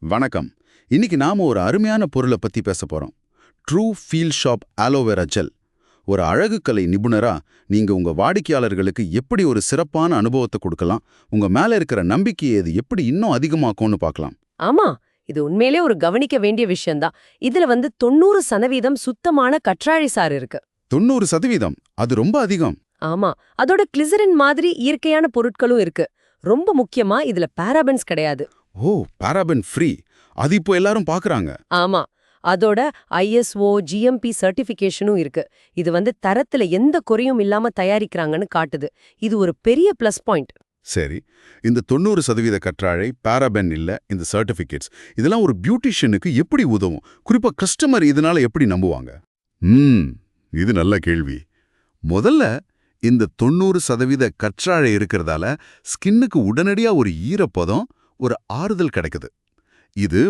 வணக்கம். இன்னைக்கு நாம ஒரு அருமையான பொருளை பத்தி பேச போறோம். True feel shop aloe vera gel. ஒரு அழகுக்கலை நிபுணரா நீங்க உங்க வாடிக்கையாளர்களுக்கு எப்படி ஒரு சிறப்பான அனுபவத்தை கொடுக்கலாம், உங்க மேல இருக்கிற நம்பிக்கையை இது எப்படி இன்னும் அதிகமாக்கும்னு பார்க்கலாம். ஆமா, இது உண்மையிலே ஒரு கவனிக்க வேண்டிய விஷயம்தான். இதுல 90% சுத்தமான கற்றாழை சாறு இருக்கு. 90% அது ரொம்ப அதிகம். ஆமா, அதோட கிளிசரின் மாதிரி இயற்கையான பொருட்களும் இருக்கு. ரொம்ப முக்கியமா இதுல பாராபென்ஸ் கிடையாது. ஓ, பாராபென் ஃப்ரீ. அது இப்போ எல்லாரும் பார்க்கறாங்க. ஆமா, அதோட ISO GMP சர்டிபிகேஷனும் இருக்கு. இது தரத்துல எந்த குறையும் இல்லாம தயாரிக்கிறாங்கன்னு காட்டுது. இது ஒரு பெரிய பிளஸ் பாயிண்ட். சரி, இந்த 90% கற்றாழை, பாராபென் இல்ல, இந்த சர்டிபிகேட்ஸ் இதெல்லாம் ஒரு பியூட்டிஷியனுக்கு எப்படி உதவும்? குறிப்பா கஸ்டமர் இதனால எப்படி நம்புவாங்க? இது நல்ல கேள்வி. முதல்ல இந்த 90% கற்றாழை இருக்கிறதால ஸ்கின்னுக்கு உடனடியா ஒரு ஈரப்பதம், ஒரு ஆறுதல் கிடைக்குது. இது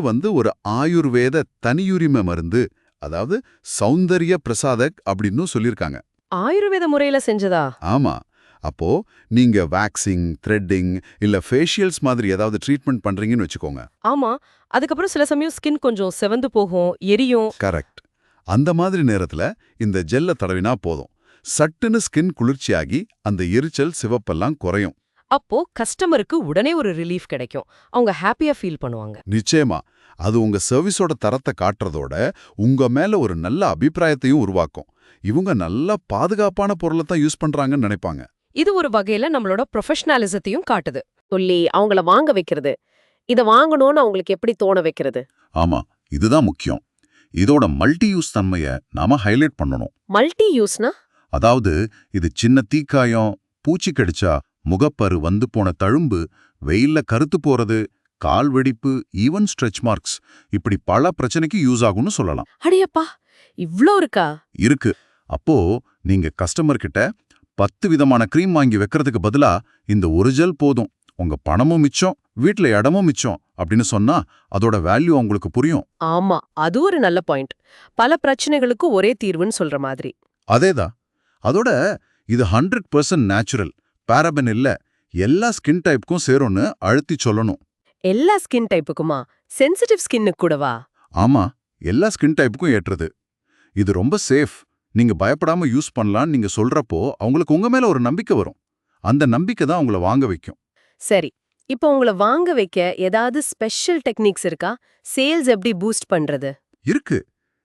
ஒரு ஆயுர்வேத தனியுரிமை மருந்து, அதாவது சௌந்தர்ய பிரசாதக் அப்படின்னு சொல்லியிருக்காங்க. ஆயுர்வேத முறையில செஞ்சதா? ஆமா. அப்போ நீங்க வேக்சிங், த்ரெட்டிங் இல்ல ஃபேஷியல்ஸ் மாதிரி ஏதாவது ட்ரீட்மெண்ட் பண்றீங்கன்னு வச்சுக்கோங்க. ஆமா, அதுக்கப்புறம் சில சமயம் ஸ்கின் கொஞ்சம் செவந்து போகும், எரியும். கரெக்ட். அந்த மாதிரி நேரத்துல இந்த ஜெல்ல தடவினா போதும். சட்டுன்னு ஸ்கின் குளிர்ச்சியாகி அந்த எரிச்சல், சிவப்பெல்லாம் குறையும். அப்போ கஸ்டமருக்கு உடனே ஒரு ரிலீஃப் கிடைக்கும். அவங்க ஹாப்பியா ஃபீல் பண்ணுவாங்க. நிச்சயமா. அது உங்க சர்வீஸோட தரத்தை காட்டுறதோட உங்க மேல ஒரு நல்ல அபிப்பிராயத்தையும் உருவாக்கும். இவங்க நல்ல பாதுகாப்பான பொருளை தான் யூஸ் பண்றாங்கன்னு நினைப்பாங்க. இது ஒரு வகையில நம்மளோட ப்ரொஃபஷனலிசத்தையும் காட்டுது. சொல்லி அவங்கள வாங்க வைக்கிறது, இத வாங்கணும்னு அவங்களுக்கு எப்படி தோண வைக்கிறது. ஆமா, இதுதான் முக்கியம். இதோட மல்டி யூஸ் தன்மையை நாம ஹைலைட் பண்ணணும். மல்டி யூஸ்னா? அதாவது இது சின்ன தீக்காயம், பூச்சி கடிச்சா முகப்பரு, வந்து போன தழும்பு, வெயில்ல கருத்து போறது, கால் வெடிப்பு, ஈவன் ஸ்ட்ரெச் மார்க்ஸ், இப்படி பல பிரச்சனைக்கு யூஸ் ஆகும்னு சொல்லலாம். அடையப்பா, இவ்ளோ இருக்கா? இருக்கு. அப்போ நீங்க கஸ்டமர் கிட்ட 10 விதமான கிரீம் வாங்கி வைக்கிறதுக்கு பதிலா இந்த ஒரு ஜெல் போதும், உங்க பணமும் மிச்சம், வீட்ல இடமும் மிச்சம் அப்படின்னு சொன்னா அதோட வேல்யூ உங்களுக்கு புரியும். ஆமா, அது ஒரு நல்ல பாயிண்ட். பல பிரச்சனைகளுக்கு ஒரே தீர்வுன்னு சொல்ற மாதிரி. அதேதான். அதோட இது 100% நேச்சுரல், பாராபென் இல்ல, எல்லா ஸ்கின் டைப்புக்கும் சேரும்னு அழுத்தி சொல்லணும். எல்லா ஸ்கின் டைப்புக்குமா? சென்சிட்டிவ் ஸ்கின்னுக்கு கூடவா? ஆமா, எல்லா ஸ்கின் டைப்புக்கும் ஏற்றது. இது ரொம்ப சேஃப், நீங்க பயப்படாம யூஸ் பண்ணலாம்னு நீங்க சொல்றப்போ அவங்களுக்கு உங்க மேல ஒரு நம்பிக்கை வரும். அந்த நம்பிக்கை தான் உங்களை வாங்க வைக்கும். சரி, இப்போ உங்களை வாங்க வைக்க ஏதாவது ஸ்பெஷல் டெக்னிக்ஸ் இருக்கா? சேல்ஸ் எப்படி பூஸ்ட் பண்றது? இருக்கு.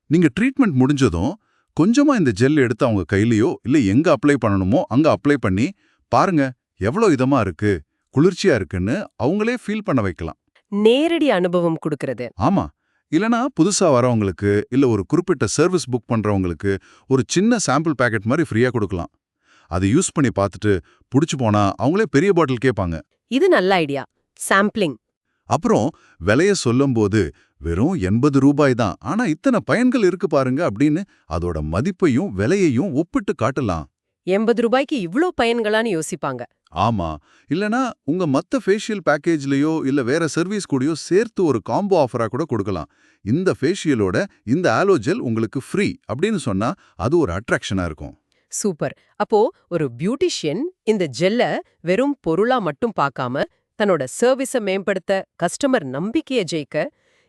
நீங்க ட்ரீட்மெண்ட் முடிஞ்சதும் கொஞ்சமா இந்த ஜெல் எடுத்து அவங்க கையிலயோ இல்ல எங்க அப்ளை பண்ணணுமோ அங்க அப்ளை பண்ணி பாருங்க, எவ்வளவு இதமா இருக்கு, குளிர்ச்சியா இருக்குன்னு அவங்களே ஃபீல் பண்ண வைக்கலாம். நேரடி அனுபவம் கொடுக்கறது. ஆமா. இல்லனா புதுசா வரவங்களுக்கு இல்ல ஒரு குறிப்பிட்ட சர்வீஸ் புக் பண்றவங்களுக்கு ஒரு சின்ன சாம்பிள் பேக்கெட் மாதிரி ஃப்ரீயா கொடுக்கலாம். அதை யூஸ் பண்ணி பார்த்துட்டு புடிச்சு போனா அவங்களே பெரிய பாட்டில் கேட்பாங்க. இது நல்ல ஐடியா. சாம்பிளிங். அப்புறம் விலைய சொல்லும்போது வெறும் 80 ரூபாய் தான், ஆனா இத்தனை பயன்கள் இருக்கு பாருங்க அப்படின்னு அதோட மதிப்பையும் விலையையும் ஒப்பிட்டு காட்டலாம். 80 ரூபாய்க்கு இவ்ளோ பயன்களான்னு யோசிப்பாங்க. ஆமா. இல்லனா உங்க மத்த ஃபேஷியல் பேக்கேஜ்லயோ இல்ல வேற சர்வீஸ் கூடயோ சேர்த்து ஒரு காம்போ ஆஃபரா கூட கொடுக்கலாம். இந்த ஃபேஷியலோட இந்த ஆலோ ஜெல் உங்களுக்கு ஃப்ரீ அப்படின்னு சொன்னா அது ஒரு அட்ராக்ஷனா இருக்கும். சூப்பர். அப்போ ஒரு பியூட்டிஷியன் இந்த ஜெல்ல வெறும் பொருளா மட்டும் பார்க்காம தன்னோட சர்வீஸ மேம்படுத்த, கஸ்டமர் நம்பிக்கைய ஜெயிக்க,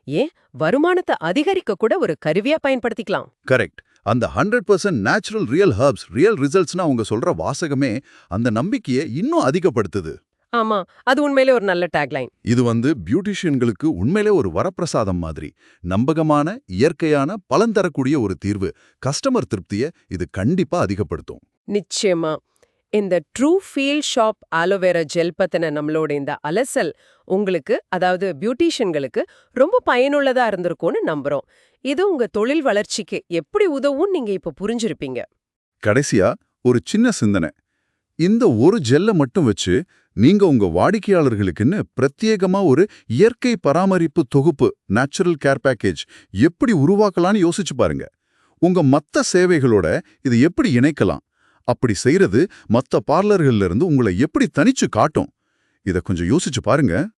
ஏன் வருமானத்தை அதிகரிக்க கூட ஒரு கருவியா பயன்படுத்திக்கலாம். கரெக்ட். அந்த 100% நேச்சுரல் ரியல் ஹர்ப்ஸ் ரியல் ரிசல்ட்ஸ்னா அவங்க சொல்ற வாசகமே அந்த நம்பிக்கையை இன்னும் அதிகப்படுத்துது. ஆமா, அது உண்மையிலே ஒரு நல்ல டேக்லைன். இது பியூட்டிஷியன்களுக்கு உண்மையிலே ஒரு வரப்பிரசாதம் மாதிரி. நம்பகமான, இயற்கையான, பலன் தரக்கூடிய ஒரு தீர்வு. கஸ்டமர் திருப்தியை இது கண்டிப்பா அதிகப்படுத்தும். நிச்சயமா. இந்த true feel shop aloe vera gel பத்தின நம்மளோட இந்த அலசல் உங்களுக்கு, அதாவது பியூட்டிஷியன்களுக்கு ரொம்ப பயனுள்ளதா இருந்திருக்கும்னு நம்புறோம். இது உங்க தொழில் வளர்ச்சிக்கு எப்படி உதவும் நீங்க இப்ப புரிஞ்சிருப்பீங்க. கடைசியா ஒரு சின்ன சிந்தனை. இந்த ஒரு ஜெல்ல மட்டும் வச்சு நீங்க உங்க வாடிக்கையாளர்களுக்குன்னு பிரத்யேகமா ஒரு இயற்கை பராமரிப்பு தொகுப்பு, நேச்சுரல் கேர் பேக்கேஜ் எப்படி உருவாக்கலாம்னு யோசிச்சு பாருங்க. உங்க மத்த சேவைகளோட இது எப்படி இணைக்கலாம்? அப்படி செய்யறது மத்த பார்லர்கள்ல இருந்து உங்களை எப்படி தனிச்சு காட்டும்? இத கொஞ்சம் யோசிச்சு பாருங்க.